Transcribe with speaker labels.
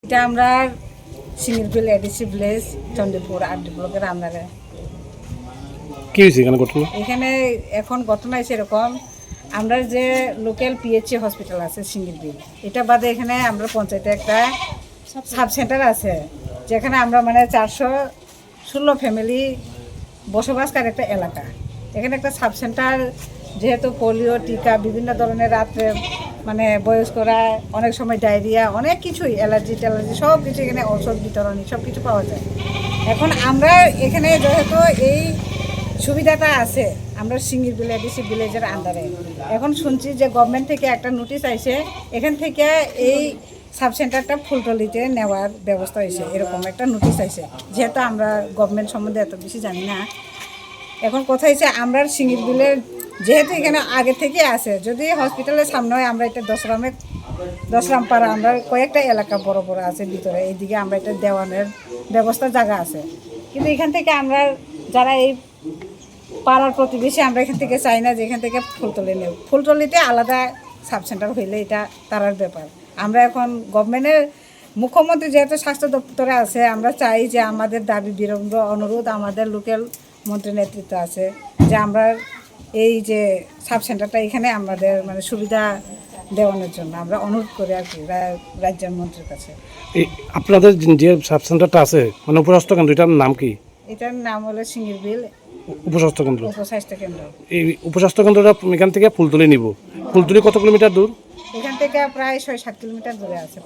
Speaker 1: এটা আমরা সিঙ্গিরবিল ADC village Chandipur RD ব্লকের আপনারা
Speaker 2: কি হয়েছে এখানে ঘটনা?
Speaker 1: এখানে এখন ঘটনা সেরকম আমরা যে লোকাল পিএইচসি হসপিটাল আছে সিঙ্গিরবিল, এটা বাদে এখানে আমরা পঞ্চায়েতে একটা সাব সেন্টার আছে, যেখানে আমরা মানে 416 ফ্যামিলি বসবাসকার একটা এলাকা। এখানে একটা সাব সেন্টার, যেহেতু পোলিও টিকা, বিভিন্ন ধরনের রাত্রে মানে বয়স্করা অনেক সময় ডায়রিয়া, অনেক কিছুই অ্যালার্জি ট্যালার্জি সব কিছু এখানে ঔষধ বিতরণী সব কিছু পাওয়া যায়। এখন আমরা এখানে যেহেতু এই সুবিধাটা আছে, আমরা সিঙ্গিরবিল এডিসি ভিলেজের আন্ডারে এখন শুনছি যে গভর্নমেন্ট থেকে একটা নোটিশ আইছে, এখান থেকে এই সাব সেন্টারটা ফুলটলিতে নেওয়ার ব্যবস্থা হয়েছে, এরকম একটা নোটিশ আইছে। যেহেতু আমরা গভর্নমেন্ট সম্বন্ধে এত বেশি জানি না, এখন কথা হয়েছে আমরা সিঙ্গিরবিলের যেহেতু এখানে আগে থেকে আছে, যদি হসপিটালের সামনে হয় আমরা এটা দশরাম পাড়া, আমরা কয়েকটা এলাকা বড় বড় আছে ভিতরে, এইদিকে আমরা এটা দেওয়ানের ব্যবস্থা জায়গা আছে। কিন্তু এখান থেকে আমরা যারা এই পাড়ার প্রতিবেশী, আমরা এখান থেকে চাই না যে এখান থেকে ফুলতলি নেব। ফুলতলিতে আলাদা সাব সেন্টার হইলে এটা তারার ব্যাপার। আমরা এখন গভর্নমেন্টের মুখ্যমন্ত্রী যেহেতু স্বাস্থ্য দপ্তরে আছে, আমরা চাই যে আমাদের দাবি বিরঙ্গ অনুরোধ, আমাদের লোকাল মন্ত্রী নেতৃত্ব আছে যে আমরা এই যে সাব সেন্টারটা এখানে আমাদের মানে সুবিধা দেওয়ানোর জন্য আমরা অনুরোধ করি আর কি রাজ্যের মন্ত্রীর কাছে।
Speaker 2: এই আপনাদের যে সাব সেন্টারটা আছে মানে উপস্বাস্থ্য কেন্দ্র, এটার নাম কি?
Speaker 1: এটার নাম হলো সিঙ্গিরবিল
Speaker 2: উপস্বাস্থ্য কেন্দ্র।
Speaker 1: উপস্বাস্থ্য কেন্দ্র।
Speaker 2: এই উপস্বাস্থ্য কেন্দ্রটা এখান থেকে ফুলতলি নিব। ফুলতলি কত কিলোমিটার দূর?
Speaker 1: এখান থেকে প্রায় 6-7 কিলোমিটার দূরে আছে।